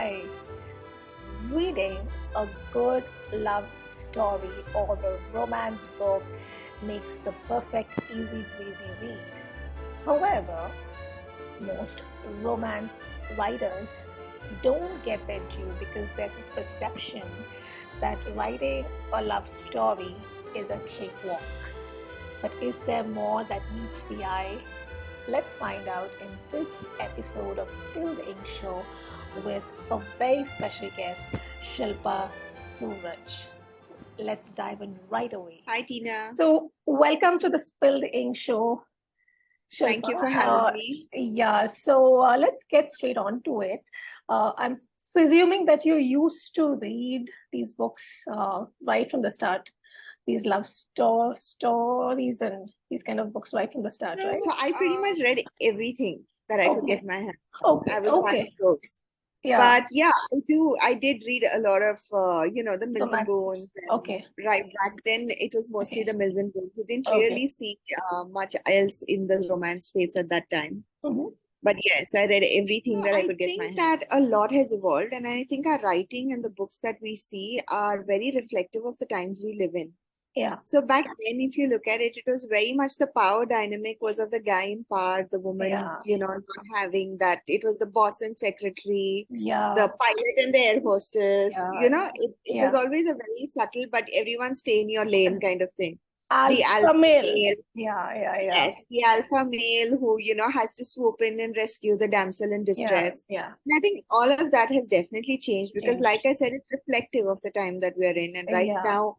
why reading a good love story or a romance book makes the perfect easy breezy read. However, most romance writers don't get their due because there's this perception that writing a love story is a cakewalk. But is there more that meets the eye? Let's find out in this episode of Spill the Ink Show with a very special guest, Shilpa Suraj. Let's dive in right away. Hi, Tina. So, welcome to the Spill the Ink Show, Shilpa. Thank you for having me. Yeah, so let's get straight on to it. I'm presuming that you used to read these books right from the start, these love stories and these kind of books right from the start, right? So I pretty much read everything that I could get my hands on. I was one of those. Yeah. But yeah, I did read a lot of, the Mills and Bones. Okay. Right back then, it was mostly the Mills and Bones. You didn't really see much else in the romance space at that time. Mm-hmm. But yes, I read everything that I could get my hands on. I think that a lot has evolved, and I think our writing and the books that we see are very reflective of the times we live in. Yeah. So back then, if you look at it, it was very much the power dynamic was of the guy in power, the woman, not having that. It was the boss and secretary, the pilot and the air hostess. It was always a very subtle, but everyone stay in your lane kind of thing. The alpha male. Yes, the alpha male who, has to swoop in and rescue the damsel in distress. Yeah. And I think all of that has definitely changed because, like I said, it's reflective of the time that we're in. And right now,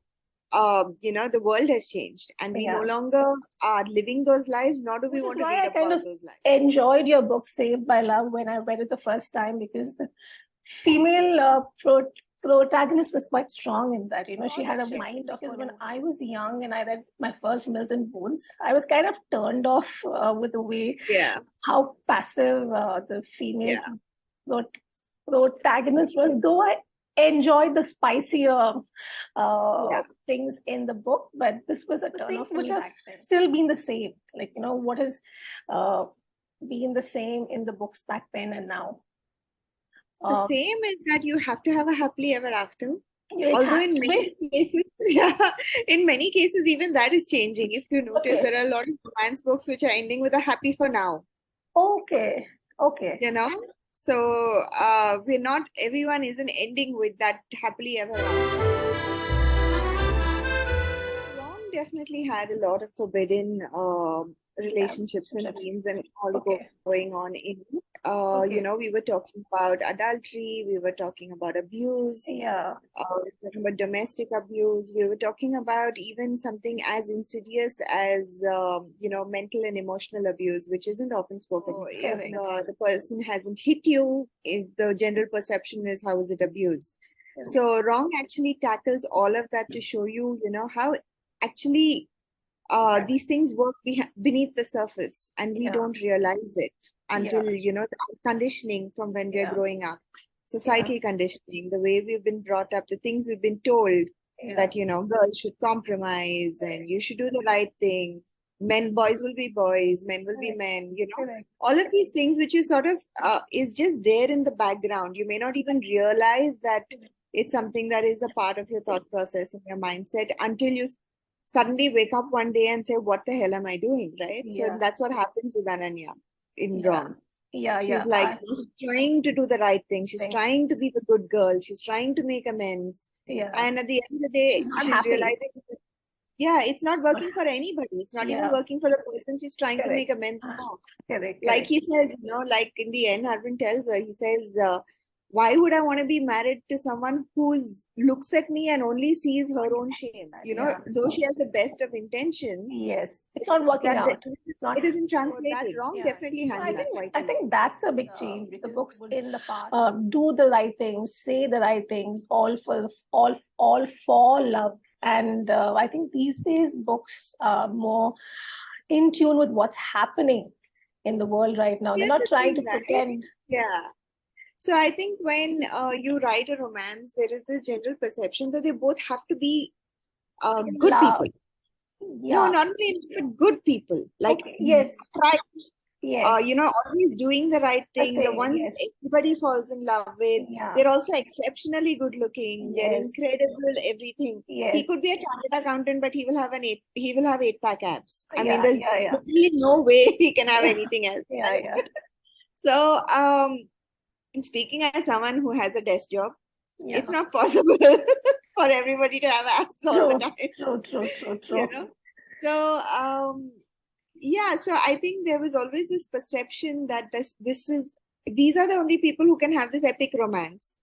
the world has changed and we no longer are living those lives, nor do we want to read about those lives. Enjoyed your book Saved by Love when I read it the first time because the female protagonist was quite strong in that. She had a mind of it. When I was young and I read my first Mills and Bones, I was kind of turned off with the way how passive the female protagonist was, though I enjoyed the spicier things in the book, but this was a turn off which have still been the same. Like, what has been the same in the books back then and now? The same is that you have to have a happily ever after. Although in many cases, even that is changing. If you notice, there are a lot of romance books which are ending with a happy for now. Okay. So everyone isn't ending with that happily ever after. Rom definitely had a lot of forbidden relationships and themes and all going on in it. We were talking about adultery, we were talking about abuse, we were talking about domestic abuse, we were talking about even something as insidious as mental and emotional abuse, which isn't often spoken. If the person hasn't hit you, if the general perception is how is it abuse. So Wrong actually tackles all of that to show you, how actually these things work beneath the surface and we don't realize it until, the conditioning from when we're growing up, societal conditioning, the way we've been brought up, the things we've been told that, girls should compromise and you should do the right thing. Boys will be boys, men will be men, all of these things which you sort of is just there in the background. You may not even realize that it's something that is a part of your thought process and your mindset until you suddenly wake up one day and say, what the hell am I doing, right? So that's what happens with Ananya in Wrong. She's like, she's trying to do the right thing. She's trying to be the good girl. She's trying to make amends. And at the end of the day, she's realizing that, it's not working for anybody. It's not even working for the person she's trying to make amends for. Like he says, like in the end, Arvind tells her, he says, why would I want to be married to someone who looks at me and only sees her own shame? Though she has the best of intentions. Yes, it's not working out. It isn't translated. Wrong definitely handled that quite I think that's a big change. The books in the past do the right things, say the right things, all for love. And I think these days books are more in tune with what's happening in the world right now. They're not trying to pretend. So I think when you write a romance, there is this general perception that they both have to be good people. No, not only but good people. Like Yes. Always doing the right thing, the ones Yes. everybody falls in love with. Yeah. They're also exceptionally good looking. They're Yes. incredible, everything. He Yes. could be a chartered accountant, but he will have 8-pack abs. I mean, Yeah. there's Yeah. really no way he can have anything else. Yeah. Yeah. So, and speaking as someone who has a desk job, Yeah. it's not possible for everybody to have abs all the time. True. So, yeah, so I think there was always this perception that these are the only people who can have this epic romance.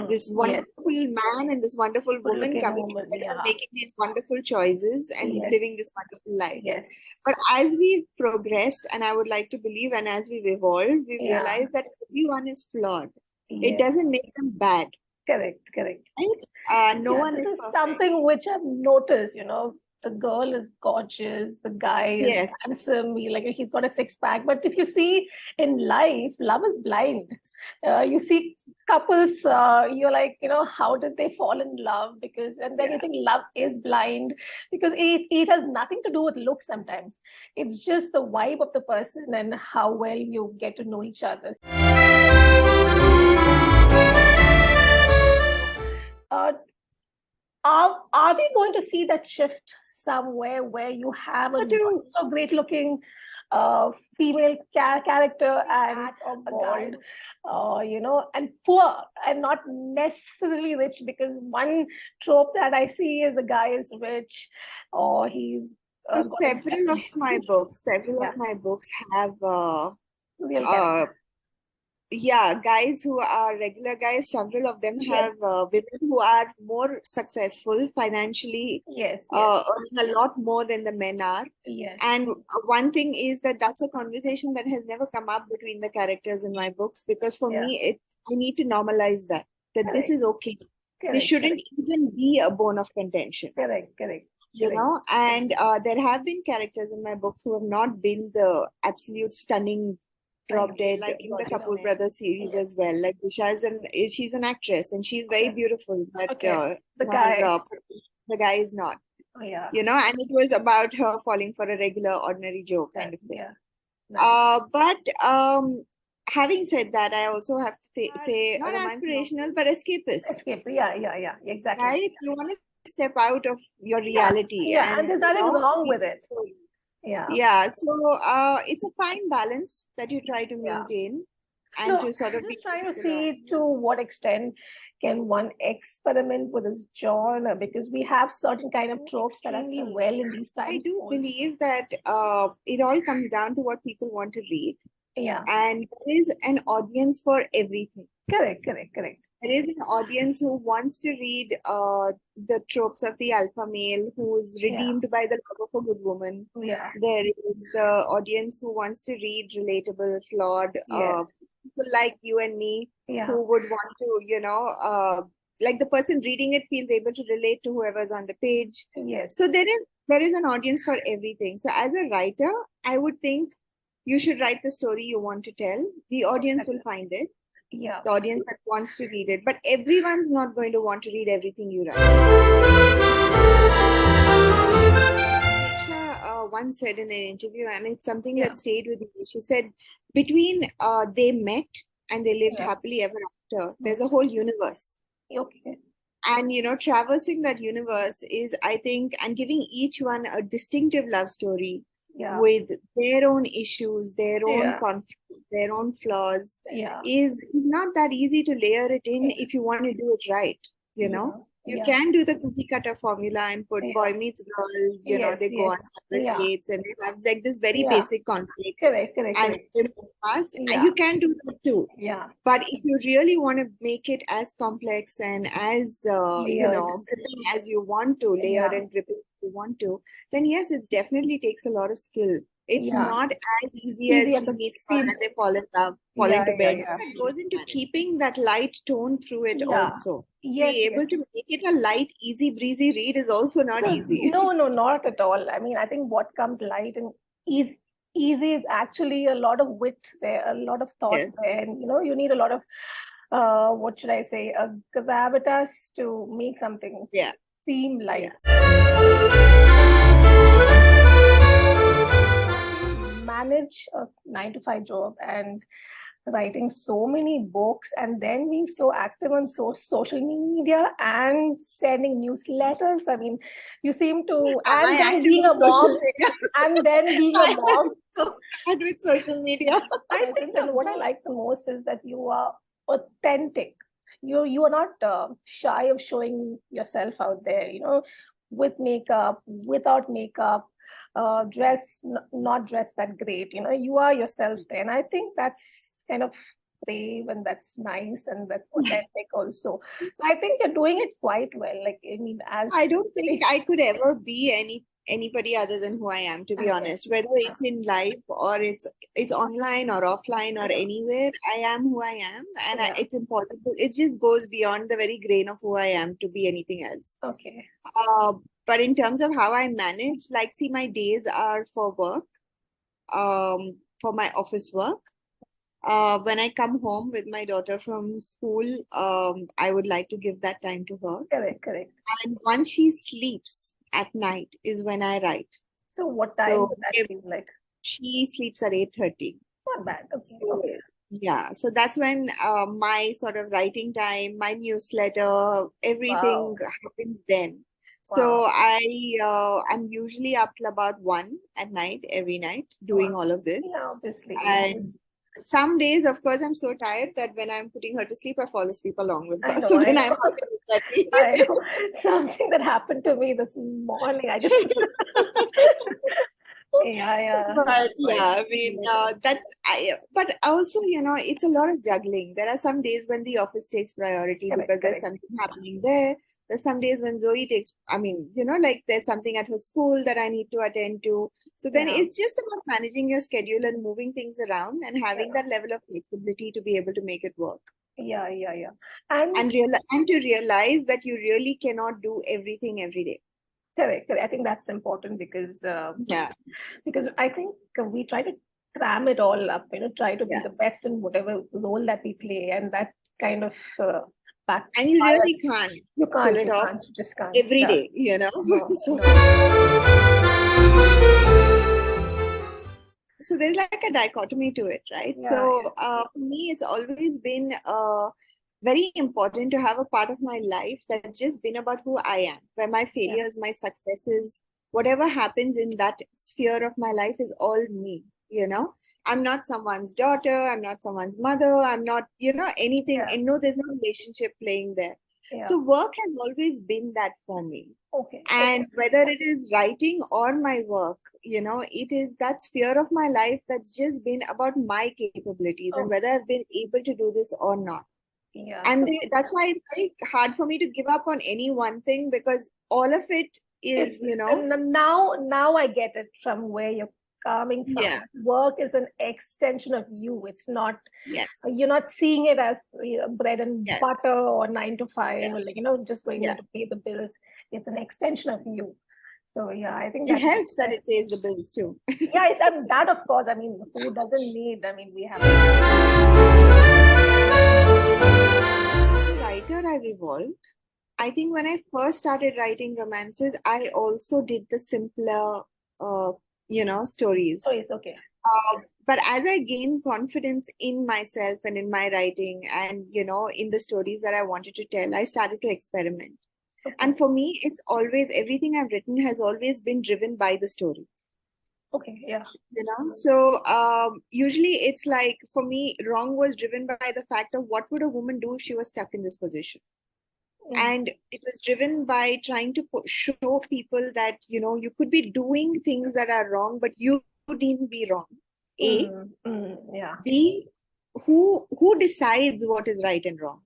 This wonderful man and this wonderful woman coming together and making these wonderful choices and living this wonderful life. Yes. But as we've progressed, and I would like to believe, and as we've evolved, we've realized that everyone is flawed. It doesn't make them bad. Correct. Right? No one is This is perfect. something which I've noticed, the girl is gorgeous, the guy is handsome, he's got a six-pack. But if you see in life, love is blind. You see couples, you're like, how did they fall in love? And then you think love is blind because it has nothing to do with looks sometimes. It's just the vibe of the person and how well you get to know each other. Are we going to see that shift somewhere where you have a so great looking female character and a guy, and poor and not necessarily rich? Because one trope that I see is the guy is rich or he's several of my books have real characters. Guys who are regular guys. Several of them have women who are more successful financially, earning a lot more than the men are. And one thing is that's a conversation that has never come up between the characters in my books, because for me, I need to normalize that this is okay. This shouldn't even be a bone of contention. Correct. And there have been characters in my books who have not been the absolute stunning drop dead, like in the Kapoor Brothers series as well. Like Disha she's an actress and she's very beautiful, but the guy is not. And it was about her falling for a regular ordinary Joe kind of thing. But having said that, I also have to say not aspirational but escapist. Yeah, exactly. Right? You want to step out of your reality. And there's nothing wrong with it. So it's a fine balance that you try to maintain and to sort of just trying to see to what extent can one experiment with this genre, because we have certain kind of tropes that are still well in these times. I do believe that it all comes down to what people want to read. And there is an audience for everything. Correct. There is an audience who wants to read the tropes of the alpha male who is redeemed by the love of a good woman. There is the audience who wants to read relatable, flawed people like you and me who would want to, like the person reading it feels able to relate to whoever's on the page. So there is an audience for everything. So as a writer, I would think you should write the story you want to tell. The audience will find it. The audience that wants to read it. But everyone's not going to want to read everything you write. Aisha once said in an interview, and it's something that stayed with me. She said, between they met and they lived happily ever after, there's a whole universe. And, traversing that universe is, I think, and giving each one a distinctive love story with their own issues, their own conflicts, their own flaws, is not that easy to layer it in if you want to do it right. You can do the cookie cutter formula and put boy meets girl, they go on separate dates and they have like this very basic conflict. Correct. And they move fast. And you can do that too. But if you really want to make it as complex and as, gripping as you want to, layered and gripping as you want to, then yes, it definitely takes a lot of skill. It's not as easy as you meet someone and they fall in love, fall into bed. It goes into keeping that light tone through it also. Be able to make it a light, easy, breezy read is also not easy. No, not at all. I mean, I think what comes light and easy is actually a lot of wit there, a lot of thought there. And, you need a lot of, what should I say, a gravitas to make something seem light. manage a 9 to 5 job and writing so many books and then being so active on social media and sending newsletters. I mean, you seem to, Am I and then active being on a social mom, media? and then being a I mom. am so bad with social media. I think that what I like the most is that you are authentic. You are not shy of showing yourself out there. With makeup, without makeup, not dressed that great. You are yourself there, and I think that's kind of brave and that's nice and that's authentic also. So I think you're doing it quite well. Like, I mean, as I don't think I could ever be anybody other than who I am, to be honest. Whether it's in life or it's online or offline or anywhere, I am who I am, and it's impossible. It just goes beyond the very grain of who I am to be anything else. Okay. But in terms of how I manage, like, see, my days are for work, for my office work. When I come home with my daughter from school, I would like to give that time to her. Correct. And once she sleeps at night is when I write. So what time would that be like? She sleeps at 8:30. Not bad. Okay. Okay. Yeah, so that's when my sort of writing time, my newsletter, everything happens then. So I'm usually up till about 1 at night, every night, doing all of this. Yeah, obviously. And some days, of course, I'm so tired that when I'm putting her to sleep, I fall asleep along with her. I know, so then I'm up at 8:30. I know. Something that happened to me this morning. I just yeah. But yeah, I mean, but also, it's a lot of juggling. There are some days when the office takes priority because there's something happening there. There's some days when Zoe takes, like there's something at her school that I need to attend to. So then it's just about managing your schedule and moving things around and having that level of flexibility to be able to make it work. Yeah. And to realize that you really cannot do everything every day. Correct. I think that's important because because I think we try to cram it all up, try to be the best in whatever role that we play, and that kind of and you really can't. You can't. Pull it off. You just can't. Every day, No. So there's like a dichotomy to it, right? For me, it's always been very important to have a part of my life that's just been about who I am, where my failures, my successes, whatever happens in that sphere of my life is all me, I'm not someone's daughter, I'm not someone's mother, I'm not, anything, and there's no relationship playing there. So work has always been that for me. And whether it is writing or my work, it is that sphere of my life that's just been about my capabilities and whether I've been able to do this or not. And that's why it's very hard for me to give up on any one thing because all of it is, Now I get it from where you're coming from. Work is an extension of you. It's not, you're not seeing it as bread and butter or 9 to 5, or just going there to pay the bills. It's an extension of you. So I think it helps that it pays the bills too. That of course. I mean, who doesn't need? I mean, we have. As a writer, I've evolved. I think when I first started writing romances, I also did the simpler, stories. Okay. But as I gained confidence in myself and in my writing and, in the stories that I wanted to tell, I started to experiment. And for me, it's always, everything I've written has always been driven by the story. So usually it's like, for me, wrong was driven by the fact of what would a woman do if she was stuck in this position. And it was driven by trying to show people that, you could be doing things that are wrong, but you needn't be wrong. A. B. Who decides what is right and wrong?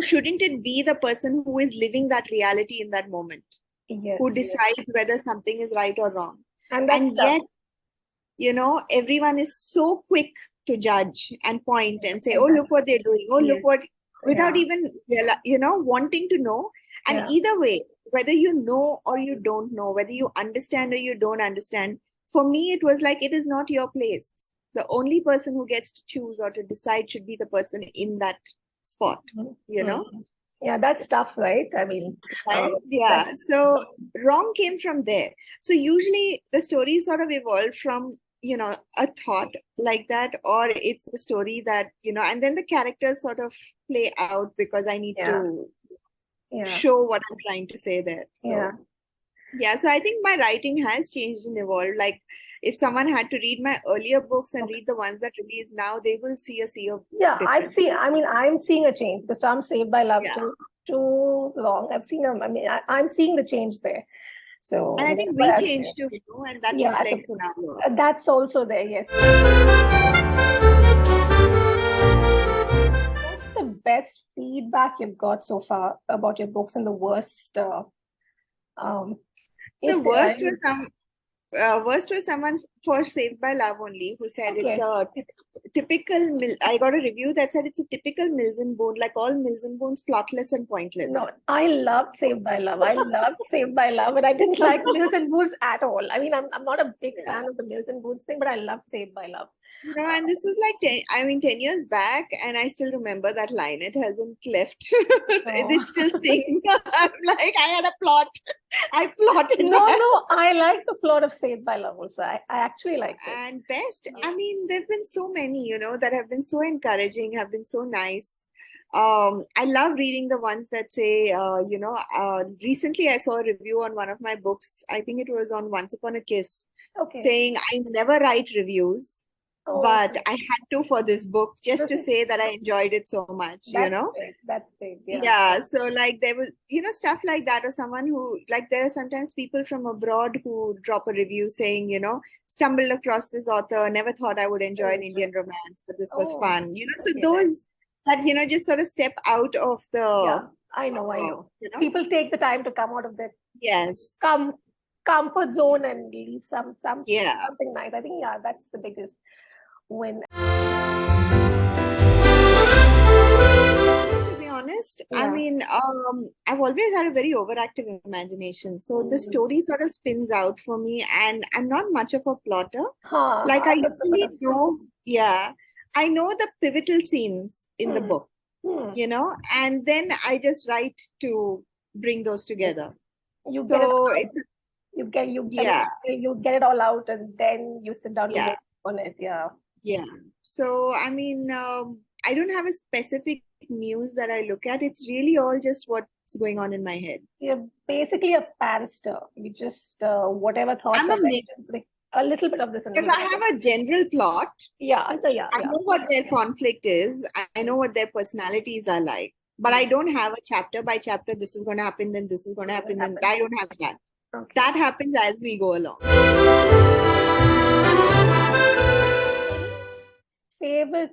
Shouldn't it be the person who is living that reality in that moment? Who decides whether something is right or wrong? And yet, everyone is so quick to judge and point and say, oh, look what they're doing. Oh, look what, without even, wanting to know. And either way, whether you know or you don't know, whether you understand or you don't understand, for me, it was like, it is not your place. The only person who gets to choose or to decide should be the person in that spot, Yeah, that's tough, right? I mean, Right? Yeah. So wrong came from there. So usually the story sort of evolved from, a thought like that, or it's the story that, and then the characters sort of play out because I need yeah, to yeah, show what I'm trying to say there. yeah. So yeah, so I think my writing has changed and evolved. Like if someone had to read my earlier books and read Books. the ones that release now, they will see a sea of Yeah, I difference. see. I mean, I'm seeing a change because I'm Saved by Love Yeah. too long. I've seen them. I mean, I'm seeing the change there. And So I that's think why we I say, changed too, and that yeah, reflects in our work. that's also there. Yes. What's the best feedback you've got so far about your books, and the worst, um, The if there are worst was any? worst was someone for Saved by Love only who said it's Okay. a typical. I got a review that said it's a typical Mills and Boone, like all Mills and Bones, plotless and No, pointless. I loved Saved by Love. I loved Saved by Love, and I didn't like Mills and Boots at all. I mean, I'm not a big Yeah. fan of the Mills and Boots thing, but I love Saved by Love. Uh, And this was like 10 years back, and I still remember that line. It hasn't left. no. It still stinks. I'm like, I had a plot. I plotted No, that. no, I like the plot of Saved by Love also. I actually liked it. And best, I mean, there have been so many, that have been so encouraging, have been so nice. I love reading the ones that say, recently I saw a review on one of my books. I think it was on Once Upon a Kiss, Okay. saying I never write reviews, Oh, but I had to for this book just to this is say that I enjoyed it so much, that's big. That's big. Yeah. Yeah, so like there was, stuff like that, or someone who, like, there are sometimes people from abroad who drop a review saying, stumbled across this author, never thought I would enjoy an Indian romance, but this was Oh, fun. So okay, nice. those that, just sort of step out of the, Yeah, I know, I know. you know, People take the time to come out of their yes, com comfort zone and leave yeah. something nice. I think yeah, that's the biggest win. To be honest, I Yeah. mean, I've always had a very overactive imagination. So the story sort of spins out for me, and I'm not much of a plotter. Huh, Like I that's a bit usually of know, yeah, I know the pivotal scenes in the book, hmm. and then I just write to bring those together. You get it So all out. it's, I yeah, mean, you get it all out and then you sit down to yeah, work on it. Yeah. yeah. So I mean, I don't have a specific muse that I look at. It's really all just what's going on in my head. You're basically a pantster. You just whatever thoughts I'm are a there, mix. just like a little bit of this and a Because little I bit of have a general plot. yeah, so yeah, I yeah. know what their conflict is. I know what their personalities are like. But I don't have a chapter by chapter, this is going to happen, then this is going to happen, then I don't have that. Okay. That happens as we go along. Favorite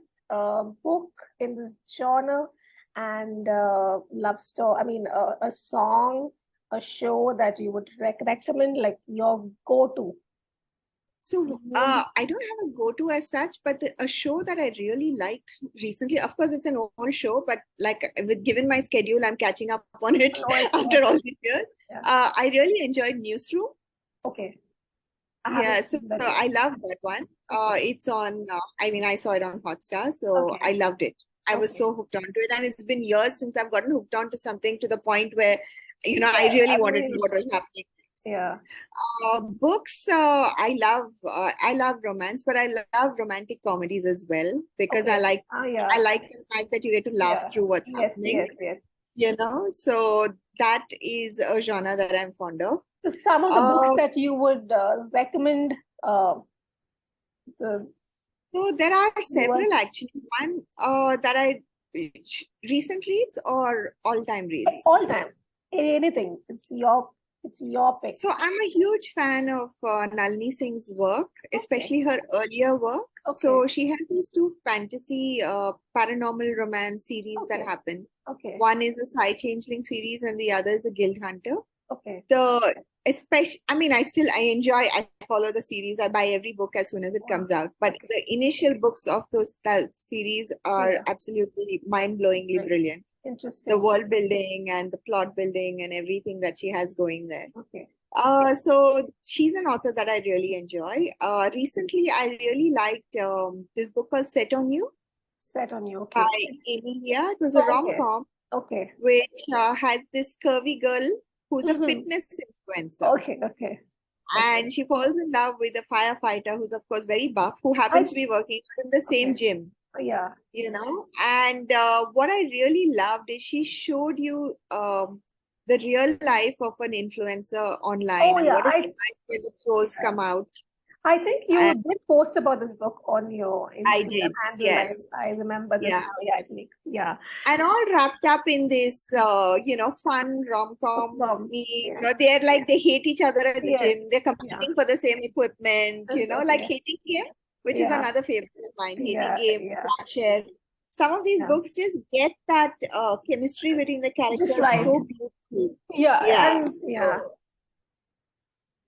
book in this genre and love story? I mean, a song, a show that you would recommend, like your go-to. So I don't have a go-to as such, but a show that I really liked recently, of course, it's an old show, but like given my schedule, I'm catching up on it after all these years. Yeah. I really enjoyed Newsroom. Okay. Yeah, so I love that one. It's on, I mean, I saw it on Hotstar, so I loved it. I was so hooked onto it, and it's been years since I've gotten hooked onto something to the point where, I really wanted to know what was happening. Yeah. Books, I love romance, but I love romantic comedies as well because I like the fact that you get to laugh through what's happening. Yes. So that is a genre that I'm fond of. So some of the books that you would recommend. So there are several actually. One that I recent reads or all-time reads. All time, anything. It's your pick. So I'm a huge fan of Nalini Singh's work, especially her earlier work. So she has these two fantasy paranormal romance series that happen. One is a Psy Changeling series and the other is the Guild Hunter. I follow the series. I buy every book as soon as it comes out. But the initial books of that series are absolutely mind-blowingly brilliant. Interesting. The world building and the plot building and everything that she has going there. So she's an author that I really enjoy. Recently, I really liked this book called Set on You. Set on You. By Amy. Yeah, it was a rom-com. Okay. which has this curvy girl who's a Mm-hmm. fitness influencer. Okay. Okay. Okay. And she falls in love with a firefighter who's, of course, very buff, who I happens to be working in the same okay. gym, Yeah. And what I really loved is she showed you the real life of an influencer online Oh and yeah. what it's like when the trolls Yeah. come out. I think And you did post about this book on your I Instagram did, handle. I yes, I remember this yeah. now. Yeah, I think. Yeah. And all wrapped up in this, fun rom-com. From yeah. They're like they hate each other at the Yes. gym. They're Yeah. competing for the same equipment, like Okay. Hating Game, which is Yeah. another favorite of mine. Hating Yeah. Game, Yeah. Share. Some of these Yeah. books just get that chemistry between the Just characters right. so beautifully. Yeah. Yeah. And yeah. So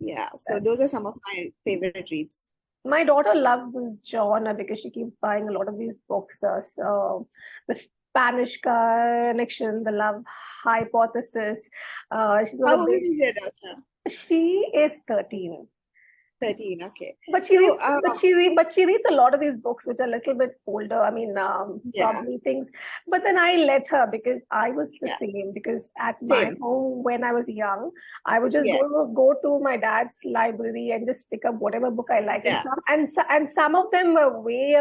yeah. So those are That's some of my favorite reads. my daughter loves this genre because she keeps buying a lot of these books. So the Spanish Connection, the Love Hypothesis. She's got a How old big. is your daughter? She is 13. 13. Okay. But she So reads, but she reads a lot of these books which are a little bit older. I mean, yeah, probably things. But then I let her because I was the yeah. same. Because at my Same. home when I was young, I would just Yes. go to my dad's library and just pick up whatever book I like, Yeah. and some of them were way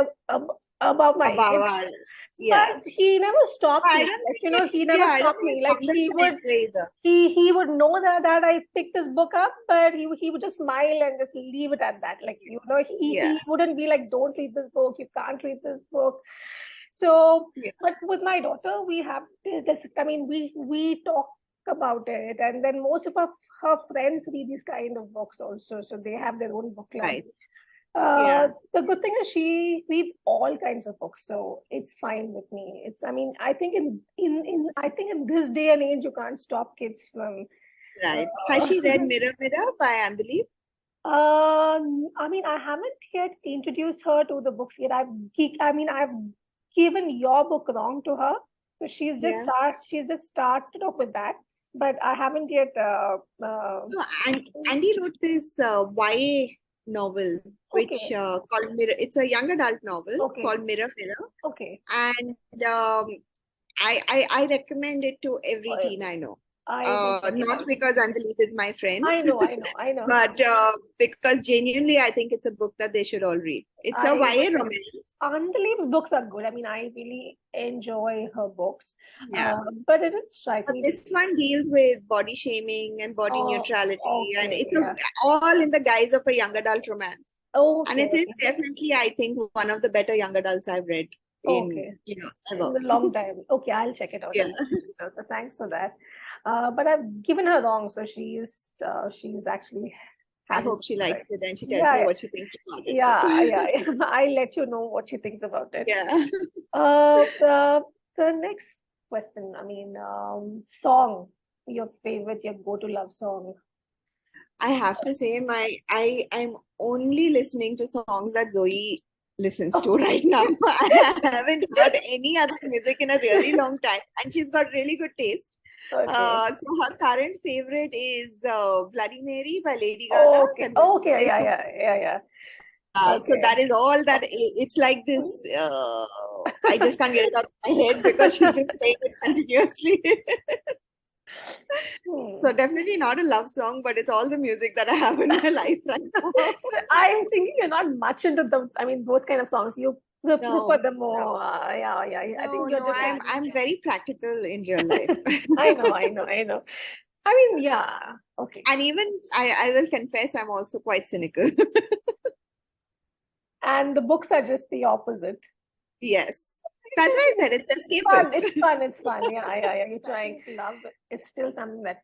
above my Above age. our, yeah. But he never stopped I me. don't Like, think it, he never yeah, I don't stopped think me. it's Like condescending either. he would know that I picked this book up, but he would just smile and just leave it at that. Like, Yeah. he wouldn't be like, don't read this book, you can't read this book. So, Yeah. but with my daughter, we have this, I mean, we talk about it, and then most of her friends read these kind of books also. So they have their own book club. Right. Yeah. The good thing is she reads all kinds of books, so it's fine with me. I mean, I think I think in this day and age, you can't stop kids from. Right. Has Uh, she read Mirror Mirror by Andali? I mean, I haven't yet introduced her to the books yet. I mean, I've given your book wrong to her, so Yeah. she's just started off with that, but I haven't yet. So, and Andy wrote this YA novel, which Okay, called Mirror. It's a young adult novel okay, called Mirror Mirror, okay. and I recommend it to every teen I know. I will check it Not out. because Andalit is my friend, I know. but because genuinely I think it's a book that they should all read. It's a I YA will check. romance. Andaleep's books are good. I mean, I really enjoy her books. Yeah. But it did strike But me. this one deals with body shaming and body Oh, neutrality, and okay, it's yeah. all in the guise of a young adult romance. And Okay, it is okay, definitely, I think, one of the better young adults I've read okay. in, In ever. a long time. Okay, I'll check it out. Yeah. So thanks for that. But I've given her wrong, so she's actually I having. hope she likes it and she tells me Yeah, what she thinks about it. yeah. I'll let you know what she thinks about it. Yeah. The next question. I mean, song, your favorite, your go-to love song. I have to say I'm only listening to songs that Zoe listens to right now. I haven't heard any other music in a really long time, and she's got really good taste. Okay. So her current favorite is Bloody Mary by Lady Gaga. Okay. Okay. Yeah. So Okay. that is all that it's like this. I just can't get it out of my head because she's been playing it continuously. So definitely not a love song, but it's all the music that I have in my life right now. I'm thinking you're not much into those kind of songs. You prefer them more. No. Yeah. I think you're just. I'm very practical in real life. I know. I mean, yeah. Okay. And even I will confess, I'm also quite cynical. And the books are just the opposite. Yes. That's why I said it's escapist. It's fun. Yeah. You're trying. Love is still something that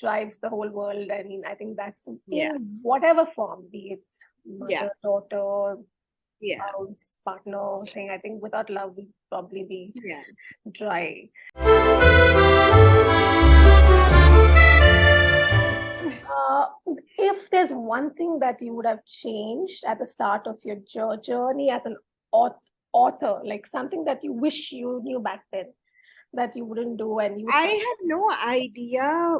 drives the whole world. I mean, I think that's in whatever form, be it mother, daughter, spouse, partner thing. I think without love, we'd probably be dry. If there's one thing that you would have changed at the start of your journey as an author, like something that you wish you knew back then that you wouldn't do, and you. I had no idea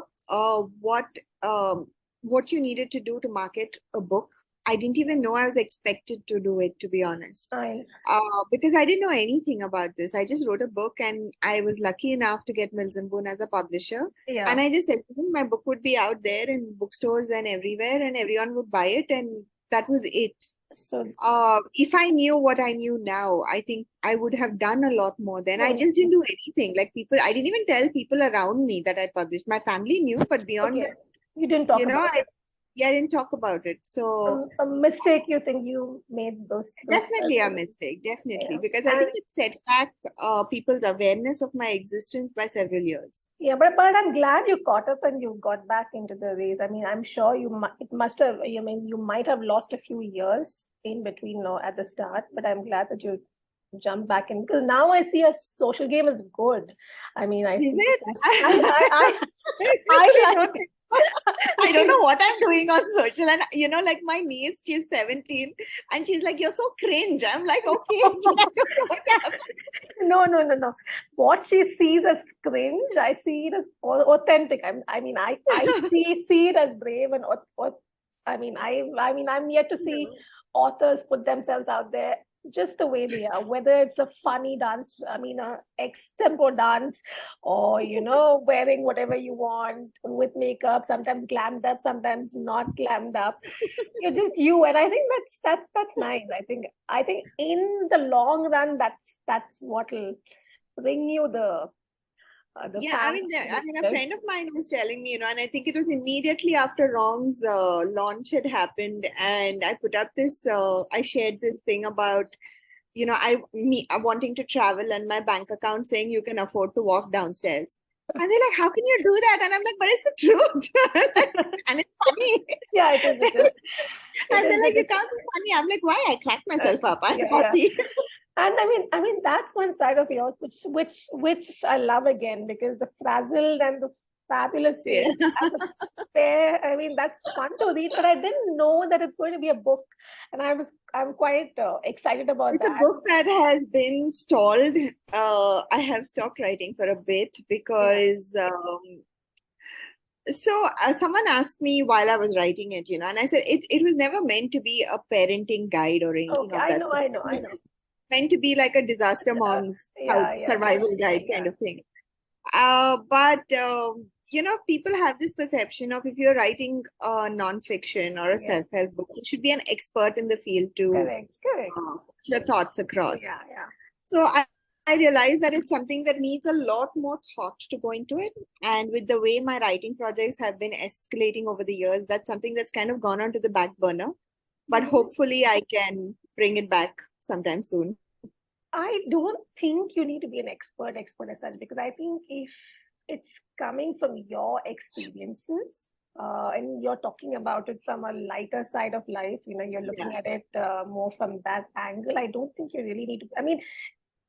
what you needed to do to market a book. I didn't even know I was expected to do it, to be honest. I Because I didn't know anything about this. I just wrote a book and I was lucky enough to get Mills and Boon as a publisher. Yeah. And I just assumed my book would be out there in bookstores and everywhere and everyone would buy it, and that was it. So If I knew what I knew now, I think I would have done a lot more then. I just didn't do anything. Like people, I didn't even tell people around me that I published. My family knew, but beyond okay, that, you didn't talk you know, about it. I didn't talk about it. So A mistake you think you made those definitely a mistake, definitely, yeah. because I think it set back people's awareness of my existence by several years. Yeah, but I'm glad you caught up and you got back into the race. I mean, I'm sure it must have, I mean, you might have lost a few years in between, no, at the start, but I'm glad that you jumped back in, because now I see a social game is good. I mean, I Is see it? I like I don't know what I'm doing on social. And like my niece, she's 17 and she's like, "You're so cringe." I'm like, okay. No. What she sees as cringe, I see it as authentic. I see it as brave and I'm yet to see authors put themselves out there just the way they are, whether it's a funny dance, a extempo dance, or wearing whatever you want with makeup, sometimes glammed up, sometimes not glammed up. You're just you, and I think that's nice. I think in the long run, that's what'll bring you the Yeah, I mean, a friend of mine was telling me, and I think it was immediately after Wrong's launch had happened, and I put up this, I shared this thing about, I'm wanting to travel and my bank account saying you can afford to walk downstairs. And they're like, how can you do that? And I'm like, but it's the truth. And it's funny. Yeah, it is. And they're like, you can't be funny. I'm like, why? I crack myself up. I'm happy. And I mean that's one side of yours which I love again, because the frazzled and the fabulous state as a pair. I mean, that's fun to read, but I didn't know that it's going to be a book, and I'm quite excited about that. It's a book that has been stalled. I have stopped writing for a bit because someone asked me while I was writing it, and I said it was never meant to be a parenting guide or anything of that sort. I know. Meant to be like a disaster mom's survival guide kind of thing. But people have this perception of if you're writing a non-fiction or a self-help book, you should be an expert in the field to correct. Your thoughts across. Yeah. So I realized that it's something that needs a lot more thought to go into it. And with the way my writing projects have been escalating over the years, that's something that's kind of gone onto the back burner. But hopefully I can bring it back sometime soon. I don't think you need to be an expert as such, because I think if it's coming from your experiences and you're talking about it from a lighter side of life, you're looking at it more from that angle, I don't think you really need to. I mean,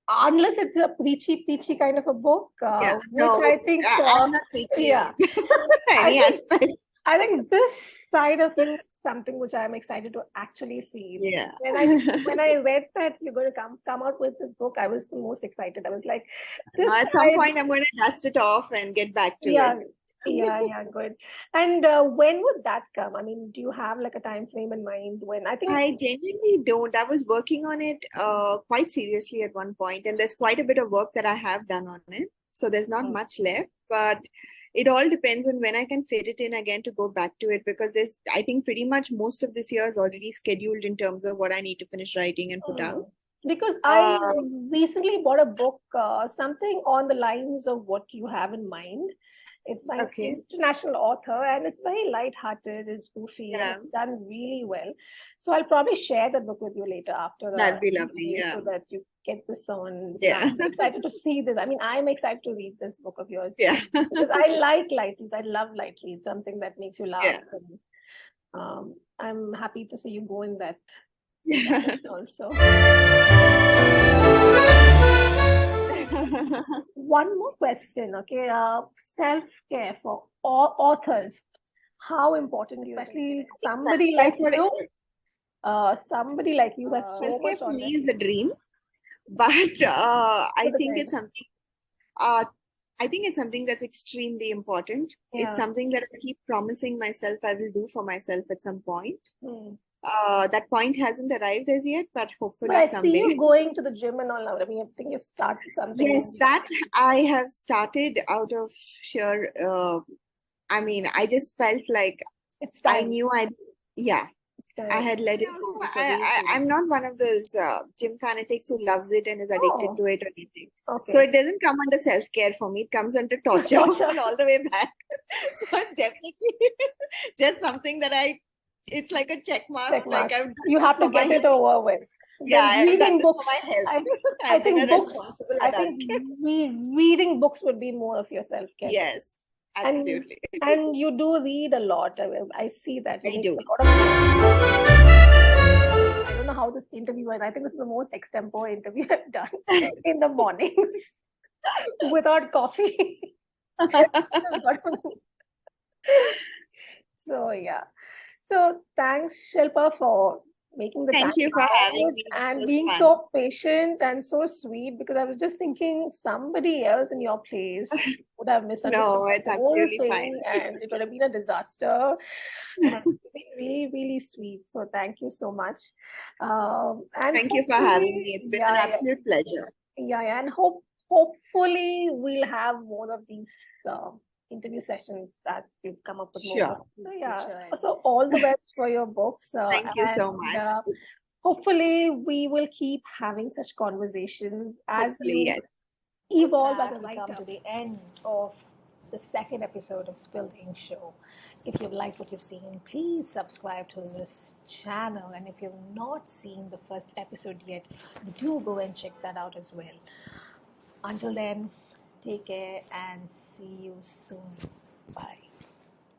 unless it's a preachy kind of a book, I think I'm not preachy. Any aspect. I think this side of it is something which I'm excited to actually see. Yeah. When I read that you're going to come out with this book, I was the most excited. I was like, at some point I'm going to dust it off and get back to it. Yeah, good. And when would that come? I mean, do you have like a time frame in mind when? I genuinely don't. I was working on it quite seriously at one point, and there's quite a bit of work that I have done on it. So there's not much left, but it all depends on when I can fit it in again to go back to it, because I think pretty much most of this year is already scheduled in terms of what I need to finish writing and put out. Because I recently bought a book, something on the lines of what you have in mind. It's by an international author, and it's very light-hearted, it's goofy, and it's done really well. So I'll probably share the book with you later after. That'd be lovely, so that you get this on. Yeah. I'm excited to see this. I mean, I'm excited to read this book of yours. Yeah. Because I like light reads. I love light reads, something that makes you laugh. Yeah. And, I'm happy to see you go in that also. One more question, okay? Self-care for all authors. How important, especially somebody like you? Somebody like you has so much for me is the dream, but I think it's something. I think it's something that's extremely important. It's something that I keep promising myself I will do for myself at some point. That point hasn't arrived as yet, but But hopefully I see someday. you going to the gym and all now. I mean, I think you've started something. Yes, that I have started out of sheer, I mean, I just felt like It's I time. knew yeah, It's time. I had let it Also, go. I'm not one of those gym fanatics who loves it and is addicted Oh, to it or anything. So okay. it doesn't come under self-care for me. It comes under torture Torture. all the way back. So it's definitely just something that it's like a check mark. Check Like mark. I've done You this have to for my get it health. over with. Yeah, Then I've done reading this books. for my health. I I've been a think books. responsible I adult. think reading books would be more of your self-care. Yes, absolutely. And you do read a lot. I see that. You I make do. a lot of. I don't know how this interview went. I think this is the most extempore interview I've done in the mornings without coffee. So yeah. So thanks, Shilpa, for making the time Thank you for having me. This and was being fun. so patient and so sweet, because I was just thinking somebody else in your place would have misunderstood No, it's the whole absolutely thing fine. and it would have been a disaster. But it's been really, really sweet. So thank you so much. And Thank you for having me. It's been an absolute pleasure. yeah, and hopefully we'll have more of these interview sessions as you come up with more. Sure. So yeah, so all the best for your books. Thank you so much. Hopefully we will keep having such conversations as Hopefully, you yes. evolve as a writer. Come to the end of the second episode of Spill the Ink Show. If you've liked what you've seen, please subscribe to this channel. And if you've not seen the first episode yet, do go and check that out as well. Until then, take care and see you soon. Bye.